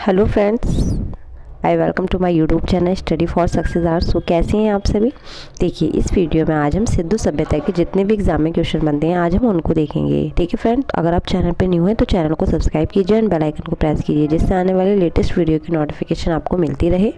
Hello friends, I welcome to my YouTube channel study for success R. So कैसे हैं आप सभी। देखिए, इस वीडियो में आज हम सिंधु सभ्यता के जितने भी एग्जाम में क्वेश्चन बनते हैं आज हम उनको देखेंगे। ठीक है फ्रेंड, अगर आप चैनल पे न्यू हैं तो चैनल को सब्सक्राइब कीजिए एंड बेल आइकन को प्रेस कीजिए, जिससे आने वाले लेटेस्ट वीडियो की नोटिफिकेशन आपको मिलती रहे।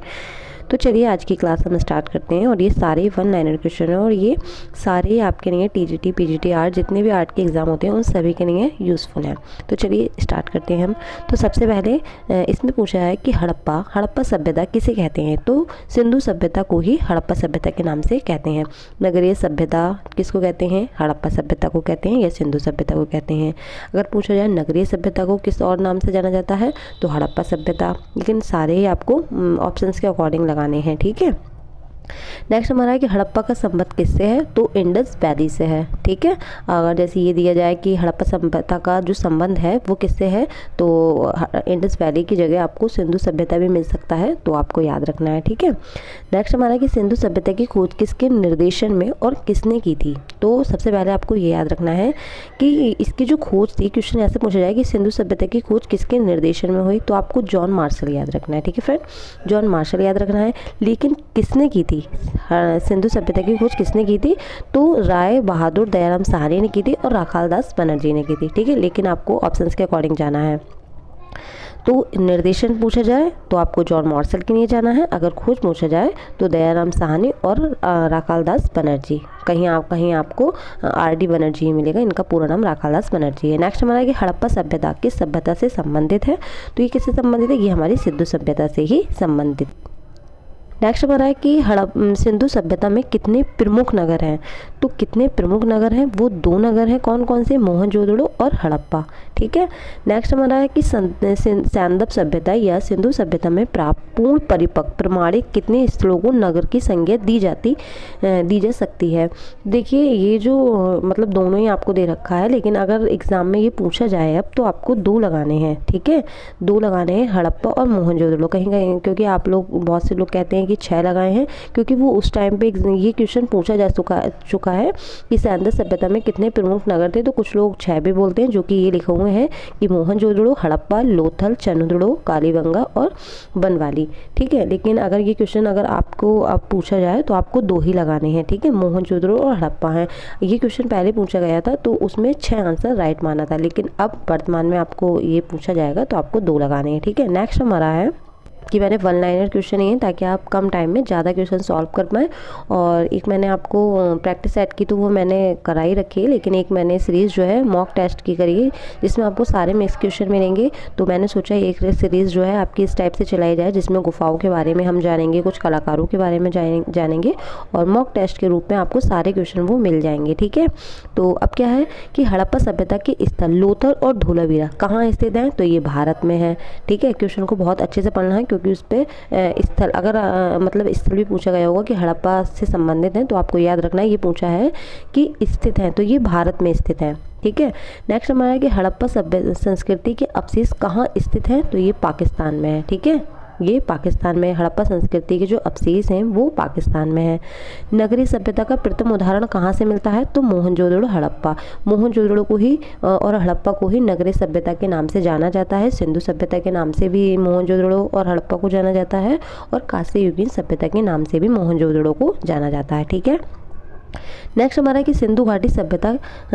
तो चलिए आज की क्लास हम स्टार्ट करते हैं। और ये सारे 1 लाइनर क्वेश्चन हैं और ये सारे आपके लिए टीजीटी पीजीटी आर्ट जितने भी आर्ट के एग्ज़ाम होते हैं उन सभी के लिए यूज़फुल हैं। तो चलिए स्टार्ट करते हैं हम। तो सबसे पहले इसमें पूछा है कि हड़प्पा सभ्यता किसे कहते हैं। तो सिंधु सभ्यता को ही हड़प्पा सभ्यता के नाम से कहते हैं। नगरीय सभ्यता किसको कहते हैं, हड़प्पा सभ्यता को कहते हैं या सिंधु सभ्यता को कहते हैं। अगर पूछा जाए नगरीय सभ्यता को किस और नाम से जाना जाता है तो हड़प्पा सभ्यता। लेकिन सारे ही आपको ऑप्शंस के अकॉर्डिंग लगाने हैं। ठीक है, नेक्स्ट हमारा है कि हड़प्पा का संबंध किससे है तो इंडस वैली से है। ठीक है, अगर जैसे ये दिया जाए कि हड़प्पा सभ्यता का जो संबंध है वो किससे है तो इंडस वैली की जगह आपको सिंधु सभ्यता भी मिल सकता है, तो आपको याद रखना है। ठीक है, नेक्स्ट हमारा है कि सिंधु सभ्यता की खोज किसके निर्देशन में और किसने की थी। तो सबसे पहले आपको ये याद रखना है कि इसकी जो खोज थी, क्वेश्चन ऐसे पूछा जाए कि सिंधु सभ्यता की खोज किसके निर्देशन में हुई तो आपको जॉन मार्शल याद रखना है। ठीक है फ्रेंड, जॉन मार्शल याद रखना है। लेकिन किसने की थी, सिंधु सभ्यता की खोज किसने की थी तो राय बहादुर दयाराम साहनी ने की थी और राखालदास बनर्जी ने की थी। ठीक है, लेकिन आपको ऑप्शंस के अकॉर्डिंग जाना है। तो निर्देशन पूछा जाए तो आपको जॉन मार्शल के लिए जाना है। अगर खोज पूछा जाए तो दयाराम साहनी और राखालदास बनर्जी। कहीं आपको RD बनर्जी ही मिलेगा, इनका पूरा नाम राखालदास बनर्जी है। नेक्स्ट हमारा है कि हड़प्पा सभ्यता किस सभ्यता से संबंधित है तो ये किससे संबंधित है, ये हमारी सिंधु सभ्यता से ही संबंधित। नेक्स्ट हमारा है कि सिंधु सभ्यता में कितने प्रमुख नगर हैं तो कितने प्रमुख नगर हैं वो 2 नगर हैं। कौन कौन से, मोहनजोदड़ो और हड़प्पा। ठीक है, नेक्स्ट हमारा है कि सैंदव सभ्यता या सिंधु सभ्यता में प्राप्त पूर्ण परिपक्व प्रमाणित कितने स्थलों को नगर की संज्ञा दी जा सकती है। देखिए, ये जो मतलब दोनों ही आपको दे रखा है, लेकिन अगर एग्जाम में ये पूछा जाए अब तो आपको 2 लगाने हैं। ठीक है, 2 लगाने हैं, हड़प्पा और मोहनजोदड़ो। कहीं क्योंकि आप लोग बहुत से लोग कहते हैं कि 6 लगाए हैं, क्योंकि वो उस टाइम पे ये क्वेश्चन पूछा जा चुका है कि सैंदव सभ्यता में कितने प्रमुख नगर थे। तो कुछ लोग 6 भी बोलते हैं, जो कि ये लिखे हुए हैं कि मोहनजोदड़ो, हड़प्पा, लोथल, चंद्रदुर्ग, कालीबंगा और बनवाली। ठीक है, लेकिन अगर ये क्वेश्चन आपको पूछा जाए तो आपको 2 ही लगाने हैं। ठीक है, मोहनजोदड़ो और हड़प्पा हैं। ये क्वेश्चन पहले पूछा गया था तो उसमें 6 आंसर राइट माना था, लेकिन अब वर्तमान में आपको ये पूछा जाएगा तो आपको 2 लगाने हैं। ठीक है, नेक्स्ट हमारा है कि मैंने 1 लाइनर क्वेश्चन है ताकि आप कम टाइम में ज़्यादा क्वेश्चन सॉल्व कर पाएँ। और एक मैंने आपको प्रैक्टिस सेट की तो वो मैंने कराई रखी है, लेकिन एक मैंने सीरीज़ जो है मॉक टेस्ट की करी है जिसमें आपको सारे मिक्स क्वेश्चन मिलेंगे। तो मैंने सोचा एक सीरीज़ जो है आपकी इस टाइप से चलाई जाए, जिसमें गुफाओं के बारे में हम जानेंगे, कुछ कलाकारों के बारे में जानेंगे और मॉक टेस्ट के रूप में आपको सारे क्वेश्चन वो मिल जाएंगे। ठीक है, तो अब क्या है कि हड़प्पा सभ्यता के स्थल लोथल और धोलावीरा कहाँ स्थित हैं तो ये भारत में है। ठीक है, क्वेश्चन को बहुत अच्छे से पढ़ना है, क्योंकि उस पर स्थल अगर मतलब स्थल भी पूछा गया होगा कि हड़प्पा से संबंधित हैं तो आपको याद रखना है ये पूछा है कि स्थित हैं तो ये भारत में स्थित है। ठीक है, नेक्स्ट हमारा है कि हड़प्पा संस्कृति के अवशेष कहाँ स्थित हैं तो ये पाकिस्तान में है। ठीक है, ये पाकिस्तान में हड़प्पा संस्कृति के जो अवशेष हैं वो पाकिस्तान में है। नगरीय सभ्यता का प्रथम उदाहरण कहाँ से मिलता है तो मोहनजोदड़ो, हड़प्पा। मोहनजोदड़ो को ही और हड़प्पा को ही नगरीय सभ्यता के नाम से जाना जाता है। सिंधु सभ्यता के नाम से भी मोहनजोदड़ो और हड़प्पा को जाना जाता है और कांस्य युगीन सभ्यता के नाम से भी मोहनजोदड़ो को जाना जाता है। ठीक है, नेक्स्ट हमारा है कि सिंधु घाटी सभ्यता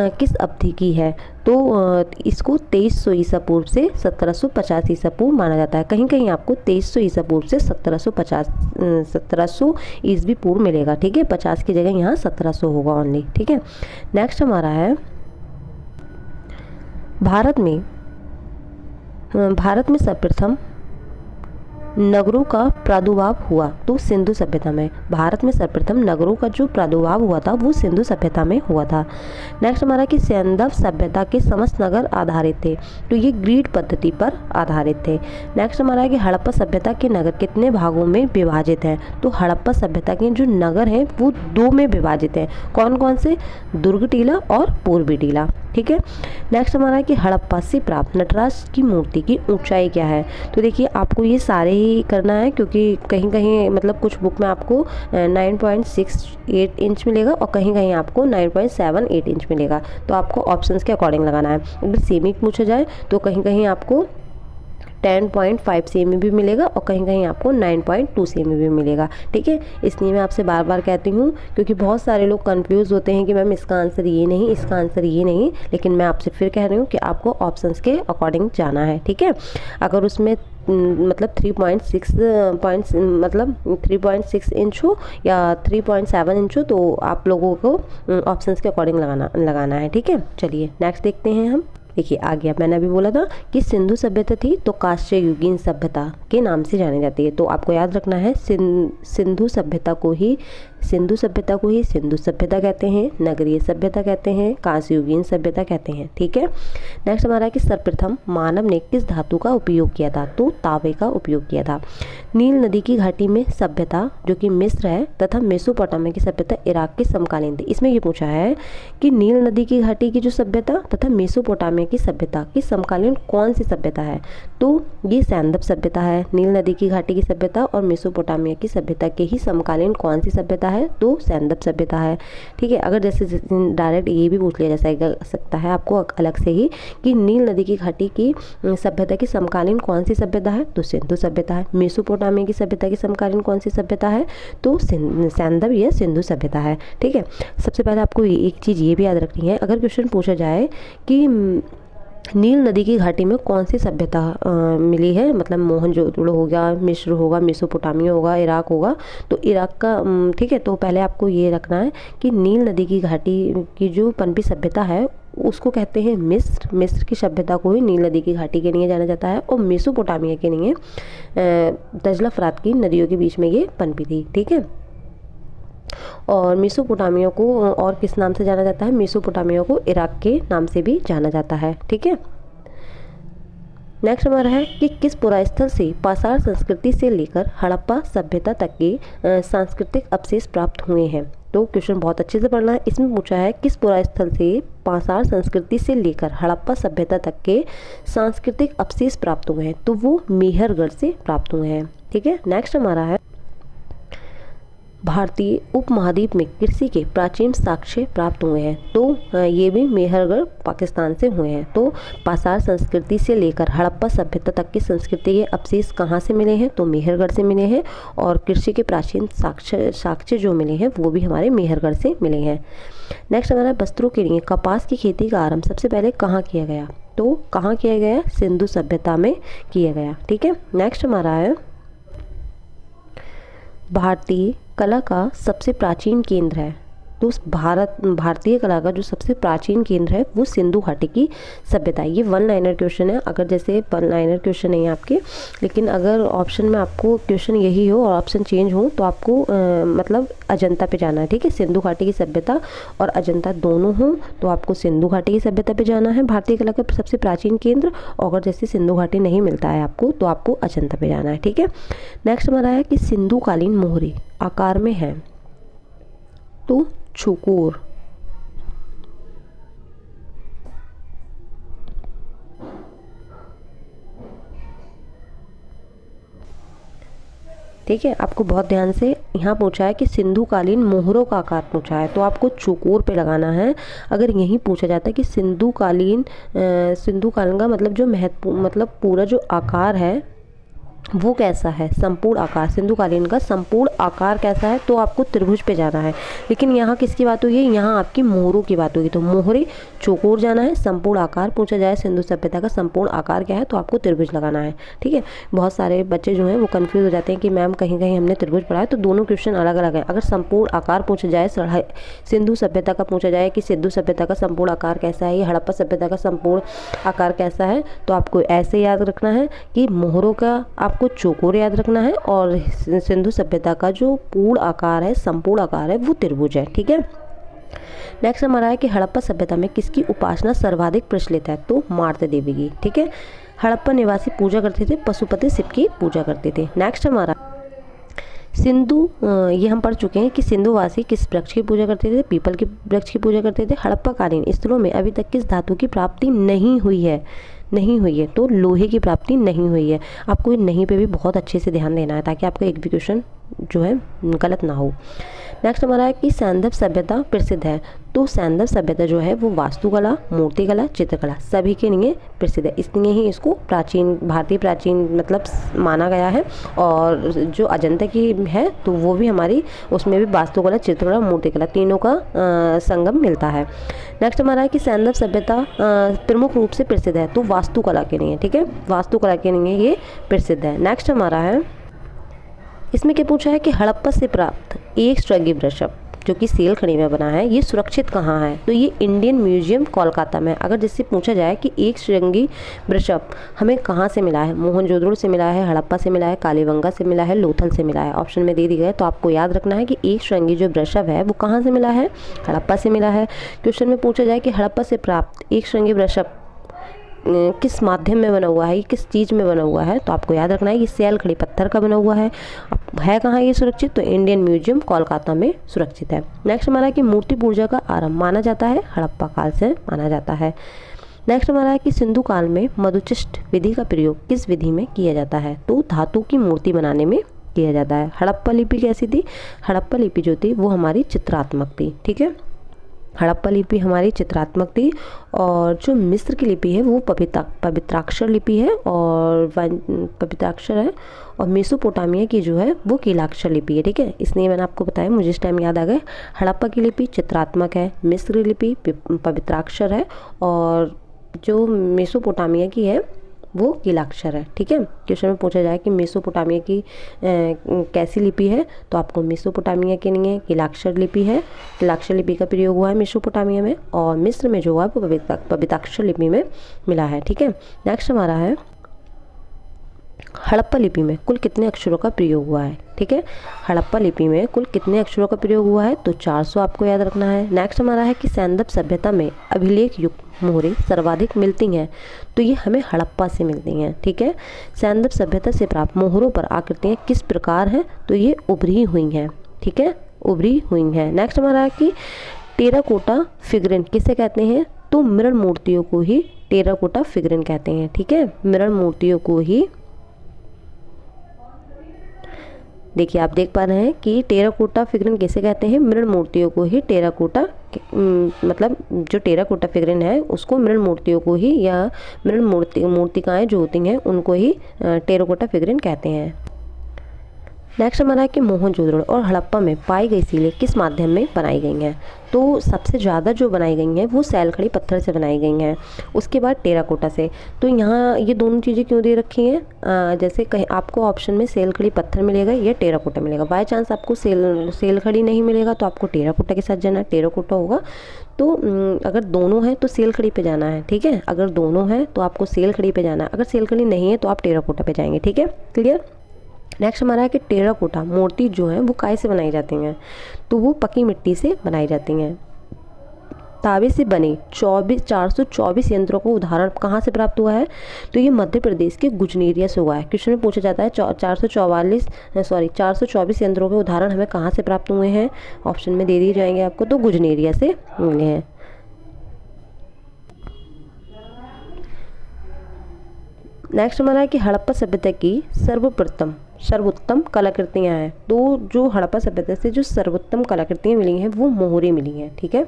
किस अवधि की है तो इसको 2300 ईसा पूर्व से 1750 ईसा पूर्व माना जाता है। कहीं कहीं आपको 2300 ईसा पूर्व से 1700 ईस्वी पूर्व मिलेगा। ठीक है, 50 की जगह यहाँ 1700 होगा ओनली। ठीक है, नेक्स्ट हमारा है भारत में सर्वप्रथम नगरों का प्रादुर्भाव हुआ तो सिंधु सभ्यता में। भारत में सर्वप्रथम नगरों का जो प्रादुर्भाव हुआ था वो सिंधु सभ्यता में हुआ था। नेक्स्ट हमारा कि सैंदव सभ्यता के समस्त नगर आधारित थे तो ये ग्रीड पद्धति पर आधारित थे। नेक्स्ट हमारा है कि हड़प्पा सभ्यता के नगर कितने भागों में विभाजित हैं तो हड़प्पा सभ्यता के जो नगर हैं वो 2 में विभाजित हैं। कौन कौन से, दुर्ग टीला और पूर्वी टीला। ठीक है, नेक्स्ट हमारा है कि हड़प्पा से प्राप्त नटराज की मूर्ति की ऊंचाई क्या है तो देखिए आपको ये सारे ही करना है, क्योंकि कहीं कहीं मतलब कुछ बुक में आपको 9.68 इंच मिलेगा और कहीं कहीं आपको 9.78 इंच मिलेगा। तो आपको ऑप्शंस के अकॉर्डिंग लगाना है। अगर सेमी पूछा जाए तो कहीं कहीं आपको 10.5 cm भी मिलेगा और कहीं कहीं आपको 9.2 cm भी मिलेगा। ठीक है, इसलिए मैं आपसे बार बार कहती हूँ, क्योंकि बहुत सारे लोग कंफ्यूज होते हैं कि मैम इसका आंसर ये नहीं, इसका आंसर ये नहीं, लेकिन मैं आपसे फिर कह रही हूँ कि आपको ऑप्शंस के अकॉर्डिंग जाना है। ठीक है, अगर उसमें मतलब 3.6 पॉइंट्स मतलब 3.6 इंच हो या 3.7 इंच हो, तो आप लोगों को ऑप्शंस के अकॉर्डिंग लगाना है। ठीक है, चलिए नेक्स्ट देखते हैं हम। देखिए आ गया, मैंने अभी बोला था कि सिंधु सभ्यता थी तो कांस्य युगीन सभ्यता के नाम से जानी जाती है। तो आपको याद रखना है सिंधु सभ्यता को ही सिंधु सभ्यता कहते हैं, नगरीय सभ्यता कहते हैं, कांस्य युगीन सभ्यता कहते हैं। ठीक है, नेक्स्ट हमारा है कि सर्वप्रथम मानव ने किस धातु का उपयोग किया था, तो तांबे का उपयोग किया था। नील नदी की घाटी में सभ्यता जो कि मिस्र है तथा मेसोपोटामिया की सभ्यता इराक के समकालीन थी। इसमें ये पूछा है कि नील नदी की घाटी की जो सभ्यता तथा मेसोपोटामिया की सभ्यता की समकालीन कौन सी सभ्यता है, तो ये सैंदव सभ्यता है। नील नदी की घाटी की सभ्यता और मेसोपोटामिया की सभ्यता के ही समकालीन कौन सी सभ्यता है, तो सैंदव सभ्यता है। ठीक है, अगर जैसे डायरेक्ट ये भी पूछ लिया जा सकता है आपको अलग से ही कि नील नदी की घाटी की सभ्यता की समकालीन कौन सी सभ्यता है, तो सिंधु सभ्यता है। मेसोपोटामिया की सभ्यता की समकालीन कौन सी सभ्यता है, तो सैंदव या सिंधु सभ्यता है। ठीक है, सबसे पहले आपको एक चीज़ ये भी याद रखनी है, अगर क्वेश्चन पूछा जाए कि नील नदी की घाटी में कौन सी सभ्यता मिली है, मतलब मोहनजोदड़ो हो गया, मिस्र होगा, मेसोपोटामिया होगा, इराक होगा, तो इराक का ठीक है, तो पहले आपको ये रखना है कि नील नदी की घाटी की जो पनपी सभ्यता है उसको कहते हैं मिस्र की सभ्यता को ही नील नदी की घाटी के लिए जाना जाता है, और मेसोपोटामिया के लिए दजला फरात की नदियों के बीच में ये पनपी थी। ठीक है, और मेसोपोटामिया को और किस नाम से जाना जाता है, मेसोपोटामिया को इराक के नाम से भी जाना जाता है। ठीक है, नेक्स्ट हमारा है कि किस पुरास्थल से पाषाण संस्कृति से लेकर हड़प्पा सभ्यता तक के सांस्कृतिक अवशेष प्राप्त हुए हैं। तो क्वेश्चन बहुत अच्छे से पढ़ना है, इसमें पूछा है किस पुरास्थल से पाषाण संस्कृति से लेकर हड़प्पा सभ्यता तक के सांस्कृतिक अवशेष प्राप्त हुए हैं, तो वो मेहरगढ़ से प्राप्त हुए हैं। ठीक है, नेक्स्ट हमारा है भारतीय उपमहाद्वीप में कृषि के प्राचीन साक्ष्य प्राप्त हुए हैं, तो ये भी मेहरगढ़ पाकिस्तान से हुए हैं। तो पाषाण संस्कृति से लेकर हड़प्पा सभ्यता तक की संस्कृति के अवशेष कहाँ से मिले हैं, तो मेहरगढ़ से मिले हैं, और कृषि के प्राचीन साक्ष्य जो मिले हैं वो भी हमारे मेहरगढ़ से मिले हैं। नेक्स्ट हमारा वस्त्रों के लिए कपास की खेती का आरंभ सबसे पहले कहाँ किया गया, तो कहाँ किया गया, सिंधु सभ्यता में किया गया। ठीक है, नेक्स्ट हमारा है भारतीय कला का सबसे प्राचीन केंद्र है, तो उस भारतीय कला का जो सबसे प्राचीन केंद्र है वो सिंधु घाटी की सभ्यता है। ये वन लाइनर क्वेश्चन है, अगर जैसे वन लाइनर क्वेश्चन नहीं है आपके, लेकिन अगर ऑप्शन में आपको क्वेश्चन यही हो और ऑप्शन चेंज हो तो आपको मतलब अजंता पे जाना है। ठीक है, सिंधु घाटी की सभ्यता और अजंता दोनों हो तो आपको सिंधु घाटी की सभ्यता पे जाना है, भारतीय कला का सबसे प्राचीन केंद्र, और अगर जैसे सिंधु घाटी नहीं मिलता है आपको तो आपको अजंता पे जाना है। ठीक है, नेक्स्ट हमारा है कि सिंधु कालीन मोहरे आकार में है, तो चौकोर। ठीक है, आपको बहुत ध्यान से यहाँ पूछा है कि सिंधु कालीन मोहरों का आकार पूछा है, तो आपको चौकोर पे लगाना है। अगर यही पूछा जाता है कि सिंधु कालीन का मतलब जो मतलब पूरा जो आकार है वो कैसा है, संपूर्ण आकार, सिंधु कालीन का संपूर्ण आकार कैसा है, तो आपको त्रिभुज पे जाना है। लेकिन यहाँ किसकी बात हुई है, यहाँ आपकी मोहरों की बात होगी, तो मोहरे चौकोर जाना है। संपूर्ण आकार पूछा जाए सिंधु सभ्यता का संपूर्ण आकार क्या है, तो आपको त्रिभुज लगाना है। ठीक है, बहुत सारे बच्चे जो हैं वो कंफ्यूज हो जाते हैं कि मैम कहीं कहीं हमने त्रिभुज पढ़ा है, तो दोनों क्वेश्चन अलग अलग है। अगर संपूर्ण आकार पूछा जाए सिंधु सभ्यता का पूछा जाए कि सिंधु सभ्यता का संपूर्ण आकार कैसा है, या हड़प्पा सभ्यता का संपूर्ण आकार कैसा है, तो आपको ऐसे याद रखना है कि मोहरों का आपको चौकोर याद रखना है, और सिंधु सभ्यता का जो पूर्ण आकार है, संपूर्ण आकार है, वो त्रिभुज है। ठीक है, नेक्स्ट हमारा है कि हड़प्पा सभ्यता में किसकी उपासना सर्वाधिक प्रचलित है, तो मार्त देवी की। ठीक है, हड़प्पा निवासी पूजा करते थे, पशुपति शिव की पूजा करते थे। नेक्स्ट हमारा सिंधु, ये हम पढ़ चुके हैं कि सिंधुवासी किस वृक्ष की पूजा करते थे, पीपल के वृक्ष की पूजा करते थे। हड़प्पा कालीन स्थलों में अभी तक किस धातु की प्राप्ति नहीं हुई है, तो लोहे की प्राप्ति नहीं हुई है। आपको इन नहीं पे भी बहुत अच्छे से ध्यान देना है ताकि आपका एक भी क्वेश्चन जो है गलत ना हो। नेक्स्ट हमारा है कि सैंधव सभ्यता प्रसिद्ध है। तो सैंधव सभ्यता जो है वो वास्तुकला, मूर्तिकला, चित्रकला सभी के लिए प्रसिद्ध है, इसलिए ही इसको प्राचीन, भारतीय प्राचीन मतलब माना गया है। और जो अजंता की है तो वो भी हमारी, उसमें भी वास्तुकला, चित्रकला, मूर्तिकला तीनों का संगम मिलता है। नेक्स्ट हमारा है कि सैंधव सभ्यता प्रमुख रूप से प्रसिद्ध है। तो वास्तुकला के लिए, ठीक है, वास्तुकला के लिए ये प्रसिद्ध है। नेक्स्ट हमारा है, इसमें क्या पूछा है कि हड़प्पा से प्राप्त एक श्रृंगी वृषभ जो कि सेल खड़ी में बना है, ये सुरक्षित कहाँ है? तो ये इंडियन म्यूजियम कोलकाता में। अगर जिससे पूछा जाए कि एक श्रृंगी वृषभ हमें कहाँ से मिला है, मोहनजोदड़ो से मिला है, हड़प्पा से मिला है, कालीबंगा से मिला है, लोथल से मिला है, ऑप्शन में दे दी गए। तो आपको याद रखना है कि एक श्रृंगी जो वृषभ है वो कहाँ से मिला है, हड़प्पा से मिला है। क्वेश्चन में पूछा जाए कि हड़प्पा से प्राप्त एक श्रृंगी वृषभ किस माध्यम में बना हुआ है, किस चीज़ में बना हुआ है, तो आपको याद रखना है कि सेल खड़ी पत्थर का बना हुआ है। अब है कहाँ ये सुरक्षित, तो इंडियन म्यूजियम कोलकाता में सुरक्षित है। नेक्स्ट हमारा है कि मूर्ति पूजा का आरंभ माना जाता है हड़प्पा काल से माना जाता है। नेक्स्ट हमारा है कि सिंधु काल में मधुचिष्ट विधि का प्रयोग किस विधि में किया जाता है? तो धातु की मूर्ति बनाने में किया जाता है। हड़प्पा लिपि कैसी थी? हड़प्पा लिपि जो थी वो हमारी चित्रात्मक थी, ठीक है, हड़प्पा लिपि हमारी चित्रात्मक थी। और जो मिस्र की लिपि है वो पवित्राक्षर लिपि है और पवित्राक्षर है। और मेसोपोटामिया की जो है वो कीलाक्षर लिपि है, ठीक है, इसलिए मैंने आपको बताया, मुझे इस टाइम याद आ गए। हड़प्पा की लिपि चित्रात्मक है, मिस्र लिपि पवित्राक्षर है, और जो मेसोपोटामिया की है वो कीलाक्षर है, ठीक है। क्वेश्चन में पूछा जाए कि मेसोपोटामिया की कैसी लिपि है, तो आपको मेसोपोटामिया के लिए कीलाक्षर लिपि है, कीलाक्षर लिपि का प्रयोग हुआ है मेसोपोटामिया में, और मिस्र में जो हुआ है वो पवित्राक्षर लिपि में मिला है, ठीक है। नेक्स्ट हमारा है हड़प्पा लिपि में कुल कितने अक्षरों का प्रयोग हुआ है, ठीक है, हड़प्पा लिपि में कुल कितने अक्षरों का प्रयोग हुआ है, तो 400 आपको याद रखना है। नेक्स्ट हमारा है कि सैंधव सभ्यता में अभिलेख युक्त मोहरें सर्वाधिक मिलती हैं, तो ये हमें हड़प्पा से मिलती हैं, ठीक है। सैंधव सभ्यता से प्राप्त मोहरों पर आकृतियाँ किस प्रकार हैं, तो ये उभरी हुई हैं, ठीक है, उभरी हुई हैं। नेक्स्ट हमारा है कि टेराकोटा फिगरिन किसे कहते हैं, तो मृण मूर्तियों को ही टेराकोटा फिगरिन कहते हैं, ठीक है, मृण मूर्तियों को ही। देखिए आप देख पा रहे हैं कि टेराकोटा फिगरिन किसे कहते हैं, मृण मूर्तियों को ही टेराकोटा, मतलब जो टेराकोटा फिगरिन है उसको मृण मूर्तियों को ही, या मृण मूर्तिकाएँ जो होती हैं उनको ही टेराकोटा फिगरिन कहते हैं। नेक्स्ट हमारा है कि मोहनजोदड़ो और हड़प्पा में पाई गई सीलें किस माध्यम में बनाई गई हैं, तो सबसे ज़्यादा जो बनाई गई हैं वो सैल खड़ी पत्थर से बनाई गई हैं, उसके बाद टेराकोटा से। तो यहाँ ये दोनों चीज़ें क्यों दे रखी हैं, जैसे कहीं आपको ऑप्शन में सेल खड़ी पत्थर मिलेगा या टेराकोटा मिलेगा, बाय चांस आपको सेल खड़ी नहीं मिलेगा तो आपको टेराकोटा के साथ जाना है, टेराकोटा होगा। तो अगर दोनों है तो सेल खड़ी पे जाना है, ठीक है, अगर दोनों है तो आपको सेल खड़ी पे जाना है, अगर सेल खड़ी नहीं है तो आप टेराकोटा पे जाएंगे, ठीक है, क्लियर। नेक्स्ट हमारा है कि टेराकोटा मूर्ति जो है वो काय से बनाई जाती हैं, तो वो पकी मिट्टी से बनाई जाती हैं। तांबे से बने 424 यंत्रों को उदाहरण कहाँ से प्राप्त हुआ है, तो ये मध्य प्रदेश के गुजनेरिया से हुआ है। क्वेश्चन में पूछा जाता है 424 यंत्रों के उदाहरण हमें कहाँ से प्राप्त हुए हैं, ऑप्शन में दे दिए जाएंगे आपको, तो गुजनेरिया से मिले हैं। नेक्स्ट हमारा है कि हड़प्पा सभ्यता की सर्वोत्तम कलाकृतियाँ हैं, तो जो हड़प्पा सभ्यता से जो सर्वोत्तम कलाकृतियाँ मिली हैं वो मोहरें मिली हैं, ठीक है।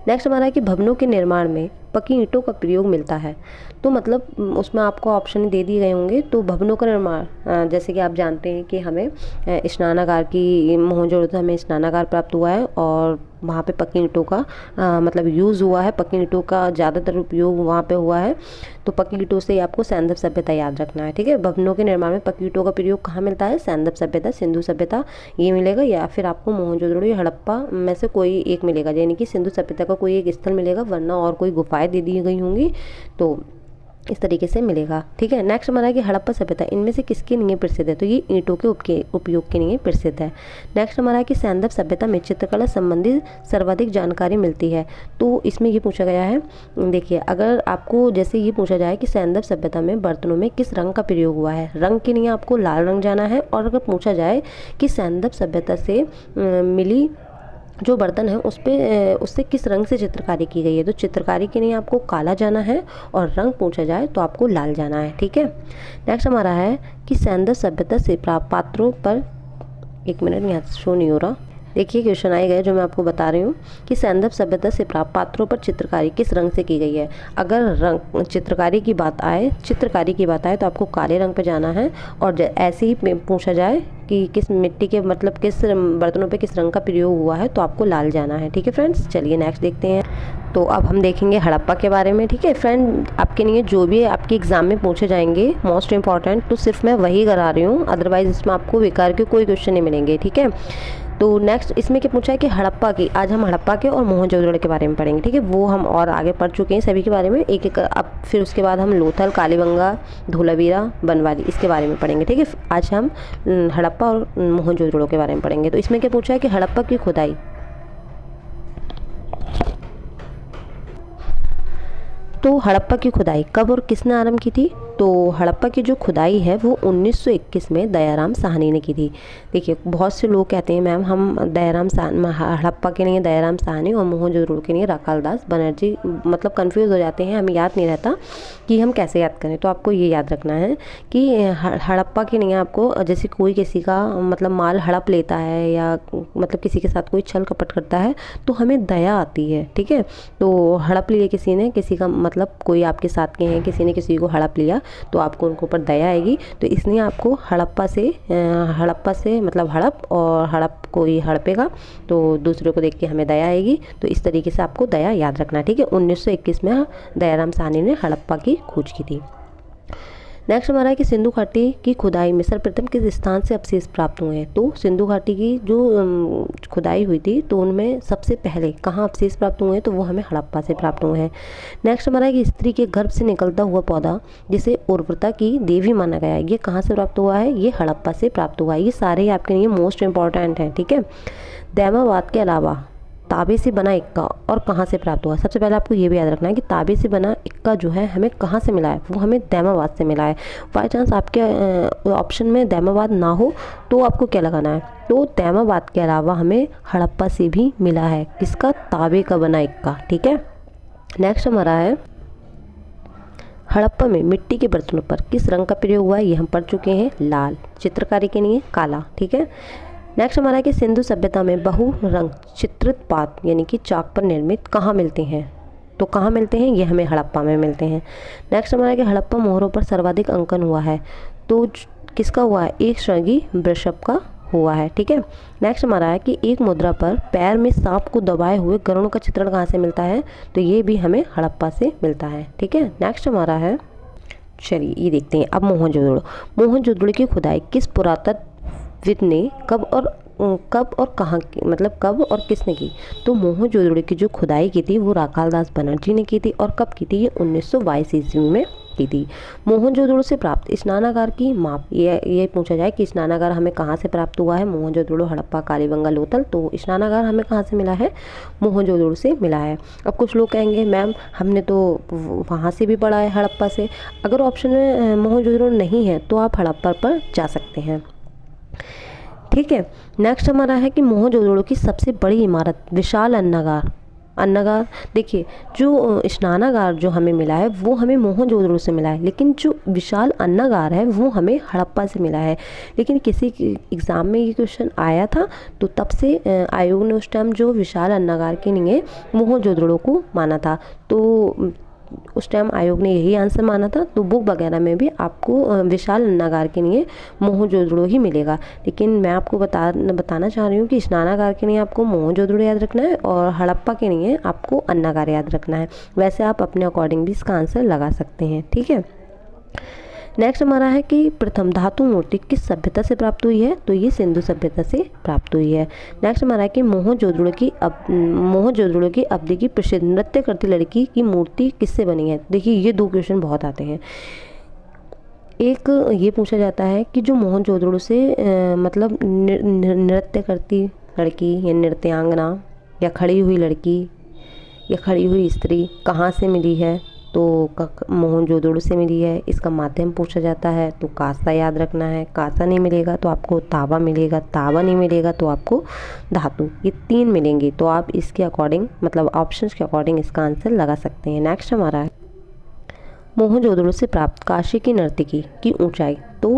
नेक्स्ट हमारा है कि भवनों के निर्माण में पकी ईंटों का प्रयोग मिलता है, तो मतलब उसमें आपको ऑप्शन दे दिए गए होंगे। तो भवनों का निर्माण, जैसे कि आप जानते हैं कि हमें स्नानागार की, मोहनजोदड़ो से हमें स्नानागार प्राप्त हुआ है और वहाँ पे पकी ईंटों का मतलब यूज़ हुआ है, पकी ईंटों का ज़्यादातर उपयोग वहाँ पे हुआ है। तो पकी ईंटों से आपको सैंधव सभ्यता याद रखना है, ठीक है। भवनों के निर्माण में पकी ईंटों का प्रयोग कहाँ मिलता है, सैंधव सभ्यता, सिंधु सभ्यता ये मिलेगा, या फिर आपको मोहनजोदड़ो या हड़प्पा में से कोई एक मिलेगा, यानी कि सिंधु सभ्यता का कोई एक स्थल मिलेगा, वरना और कोई गुफाएं दे दी गई होंगी, तो इस तरीके से मिलेगा, ठीक है। नेक्स्ट हमारा है कि हड़प्पा सभ्यता इनमें से किसके लिए प्रसिद्ध है, तो ये ईंटों के उपयोग के लिए प्रसिद्ध है। नेक्स्ट हमारा है कि सैंधव सभ्यता में चित्रकला संबंधी सर्वाधिक जानकारी मिलती है, तो इसमें ये पूछा गया है। देखिए अगर आपको जैसे ये पूछा जाए कि सैंधव सभ्यता में बर्तनों में किस रंग का प्रयोग हुआ है, रंग के लिए आपको लाल रंग जाना है। और अगर पूछा जाए कि सैंधव सभ्यता से मिली जो बर्तन है उससे किस रंग से चित्रकारी की गई है, तो चित्रकारी के लिए आपको काला जाना है, और रंग पूछा जाए तो आपको लाल जाना है, ठीक है। नेक्स्ट हमारा है कि सैंधव सभ्यता से प्राप्त पात्रों पर एक मिनट, यहाँ शो नहीं हो रहा। देखिए क्वेश्चन आए गए जो मैं आपको बता रही हूँ कि सैंधव सभ्यता से प्राप्त पात्रों पर चित्रकारी किस रंग से की गई है। अगर रंग चित्रकारी की बात आए तो आपको काले रंग पे जाना है, और ऐसे ही पूछा जाए कि किस मिट्टी के मतलब किस बर्तनों पे किस रंग का प्रयोग हुआ है तो आपको लाल जाना है। ठीक है फ्रेंड्स, चलिए नेक्स्ट देखते हैं। तो अब हम देखेंगे हड़प्पा के बारे में। ठीक है फ्रेंड, आपके लिए जो भी आपके एग्जाम में पूछे जाएंगे मोस्ट इंपॉर्टेंट, तो सिर्फ मैं वही करा रही हूँ, अदरवाइज इसमें आपको बेकार के कोई क्वेश्चन नहीं मिलेंगे। ठीक है, तो नेक्स्ट इसमें क्या पूछा है कि हड़प्पा की, आज हम हड़प्पा के और मोहनजोदड़ो के बारे में पढ़ेंगे। ठीक है, वो हम और आगे पढ़ चुके हैं सभी के बारे में एक एक। अब फिर उसके बाद हम लोथल, कालीबंगा, धोलावीरा, बनवाली इसके बारे में पढ़ेंगे। ठीक है, आज हम हड़प्पा और मोहनजोदड़ो के बारे में पढ़ेंगे। तो इसमें क्या पूछा है कि हड़प्पा की खुदाई, तो हड़प्पा की खुदाई कब और किसने आरंभ की थी। तो हड़प्पा की जो खुदाई है वो 1921 में दयाराम साहनी ने की थी। देखिए बहुत से लोग कहते हैं मैम हम हड़प्पा के लिए दयाराम साहनी और मोहनजोदड़ो के लिए राखालदास बनर्जी, मतलब कंफ्यूज हो जाते हैं, हमें याद नहीं रहता कि हम कैसे याद करें। तो आपको ये याद रखना है कि हड़प्पा के लिए आपको, जैसे कोई किसी का मतलब माल हड़प लेता है या मतलब किसी के साथ कोई छल कपट करता है तो हमें दया आती है। ठीक है, तो हड़प लिए किसी ने किसी का, मतलब कोई आपके साथ के हैं, किसी ने किसी को हड़प लिया तो आपको उनके ऊपर दया आएगी। तो इसलिए आपको हड़प्पा से मतलब हड़प, और हड़प कोई हड़पेगा तो दूसरे को देख के हमें दया आएगी। तो इस तरीके से आपको दया याद रखना है। ठीक है, 1921 में दयाराम साहनी ने हड़प्पा की खोज की थी। नेक्स्ट हमारा है कि सिंधु घाटी की खुदाई में सर्वप्रथम किस स्थान से अवशेष प्राप्त हुए हैं। तो सिंधु घाटी की जो खुदाई हुई थी तो उनमें सबसे पहले कहाँ अवशेष प्राप्त हुए हैं, तो वो हमें हड़प्पा से प्राप्त हुए हैं। नेक्स्ट हमारा है कि स्त्री के गर्भ से निकलता हुआ पौधा जिसे उर्वरता की देवी माना गया है, ये कहाँ से प्राप्त हुआ है, ये हड़प्पा से प्राप्त हुआ है। ये सारे आपके लिए मोस्ट इंपॉर्टेंट हैं। ठीक है, दैमाबाद के अलावा ताबे से बना इक्का और कहाँ से प्राप्त हुआ। सबसे पहले आपको ये भी याद रखना है कि ताबे से बना इक्का जो है हमें कहाँ से मिला है, वो हमें दैमाबाद से मिला है। बाई चांस आपके ऑप्शन में दैमाबाद ना हो तो आपको क्या लगाना है, तो दैमाबाद के अलावा हमें हड़प्पा से भी मिला है। किसका, ताबे का बना इक्का। ठीक है, नेक्स्ट हमारा है हड़प्पा में मिट्टी के बर्तनों पर किस रंग का प्रयोग हुआ है, ये हम पढ़ चुके हैं, लाल। चित्रकारी के लिए काला। ठीक है, नेक्स्ट हमारा है कि सिंधु सभ्यता में बहु रंग चित्रित पात्र यानी कि चाक पर निर्मित कहाँ मिलते हैं। तो कहाँ मिलते हैं, ये हमें हड़प्पा में मिलते हैं। नेक्स्ट हमारा है कि हड़प्पा मोहरों पर सर्वाधिक अंकन हुआ है, तो किसका हुआ है, एक श्रृंगी वृषभ का हुआ है। ठीक है, नेक्स्ट हमारा है कि एक मुद्रा पर पैर में सांप को दबाए हुए गरुड़ का चित्रण कहाँ से मिलता है, तो ये भी हमें हड़प्पा से मिलता है। ठीक है, नेक्स्ट हमारा है, चलिए ये देखते हैं अब मोहनजोदड़ो की खुदाई किस पुरातत्वविद ने कब और कहाँ की, मतलब कब और किसने की। तो मोहनजोदड़ो की जो खुदाई की थी वो राखालदास बनर्जी ने की थी, और कब की थी, ये 1922 ईस्वी में की थी। मोहनजोदड़ो से प्राप्त स्नानागार की माप, ये पूछा जाए कि स्नानागार हमें कहाँ से प्राप्त हुआ है, मोहनजोदड़ो, हड़प्पा, कालीबंगा, लोथल। तो स्नानागार हमें कहाँ से मिला है, मोहनजोदड़ो से मिला है। अब कुछ लोग कहेंगे मैम हमने तो वहाँ से भी पढ़ा है, हड़प्पा से। अगर ऑप्शन में मोहनजोदड़ो नहीं है तो आप हड़प्पा पर जा सकते हैं। ठीक है, नेक्स्ट हमारा है कि मोहनजोदड़ो की सबसे बड़ी इमारत विशाल अन्नागार। देखिए जो स्नानागार जो हमें मिला है वो हमें मोहनजोदड़ो से मिला है, लेकिन जो विशाल अन्नागार है वो हमें हड़प्पा से मिला है। लेकिन किसी एग्ज़ाम में ये क्वेश्चन आया था तो तब से आयोग ने उस टाइम जो विशाल अन्नागार के लिए मोहनजोदड़ो को माना था, तो उस टाइम आयोग ने यही आंसर माना था। तो बुक वगैरह में भी आपको विशाल अन्नागार के लिए मोहनजोदड़ो ही मिलेगा। लेकिन मैं आपको बताना चाह रही हूँ कि स्नानागार के लिए आपको मोहनजोदड़ो याद रखना है और हड़प्पा के लिए आपको अन्नागार याद रखना है। वैसे आप अपने अकॉर्डिंग भी इसका आंसर लगा सकते हैं। ठीक है, नेक्स्ट हमारा है कि प्रथम धातु मूर्ति किस सभ्यता से प्राप्त हुई है, तो ये सिंधु सभ्यता से प्राप्त हुई है। नेक्स्ट हमारा है कि मोहनजोदड़ो की अवधि की प्रसिद्ध नृत्य करती लड़की की मूर्ति किससे बनी है। देखिए ये दो क्वेश्चन बहुत आते हैं। एक ये पूछा जाता है कि जो मोहनजोदड़ो से मतलब नृत्य करती लड़की या नृत्यांगना या खड़ी हुई लड़की या खड़ी हुई स्त्री कहाँ से मिली है, तो मोहनजोदड़ो से मिली है। इसका माध्यम पूछा जाता है तो कांसा याद रखना है, कांसा नहीं मिलेगा तो आपको तांबा मिलेगा, तांबा नहीं मिलेगा तो आपको धातु, ये तीन मिलेंगे। तो आप इसके अकॉर्डिंग मतलब ऑप्शंस के अकॉर्डिंग इसका आंसर लगा सकते हैं। नेक्स्ट हमारा है मोहनजोदड़ो से प्राप्त कांसे की नर्तकी की ऊंचाई, तो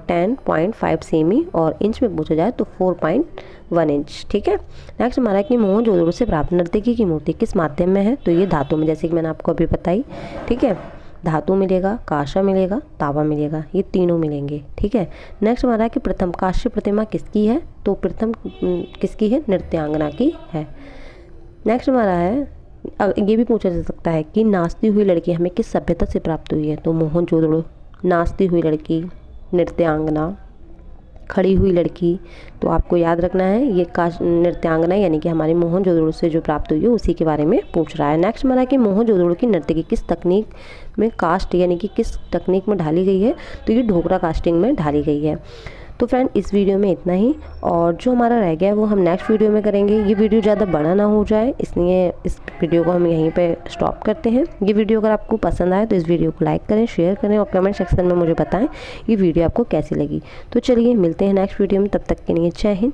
10.5 सेमी, और इंच में पूछा जाए तो 4.1 इंच। ठीक है। नेक्स्ट हमारा कि मोहनजोदड़ो से प्राप्त नर्तकी की मूर्ति किस माध्यम में है, तो ये धातु में, जैसे कि मैंने आपको अभी बताई। ठीक है, धातु मिलेगा, कांसा मिलेगा, तांबा मिलेगा, ये तीनों मिलेंगे। ठीक है। नेक्स्ट हमारा है कि प्रथम कांस्य प्रतिमा किसकी है, तो प्रथम किसकी है, नृत्यांगना की है। नेक्स्ट हमारा है, ये भी पूछा जा सकता है कि नाचती हुई लड़की हमें किस सभ्यता से प्राप्त हुई है, तो मोहनजोदड़ो, नाचती हुई लड़की, नृत्यांगना, खड़ी हुई लड़की। तो आपको याद रखना है ये नृत्यांगना यानी कि हमारे मोहनजोदड़ो से जो प्राप्त हुई है उसी के बारे में पूछ रहा है। नेक्स्ट हमारा कि मोहनजोदड़ो की नर्तकी किस तकनीक में कास्ट यानी कि किस तकनीक में ढाली गई है, तो ये ढोकरा कास्टिंग में ढाली गई है। तो फ्रेंड इस वीडियो में इतना ही, और जो हमारा रह गया है वो हम नेक्स्ट वीडियो में करेंगे। ये वीडियो ज़्यादा बड़ा ना हो जाए, इसलिए इस वीडियो को हम यहीं पे स्टॉप करते हैं। ये वीडियो अगर आपको पसंद आए तो इस वीडियो को लाइक करें, शेयर करें और कमेंट सेक्शन में मुझे बताएं ये वीडियो आपको कैसी लगी। तो चलिए मिलते हैं नेक्स्ट वीडियो में, तब तक के लिए जय हिंद।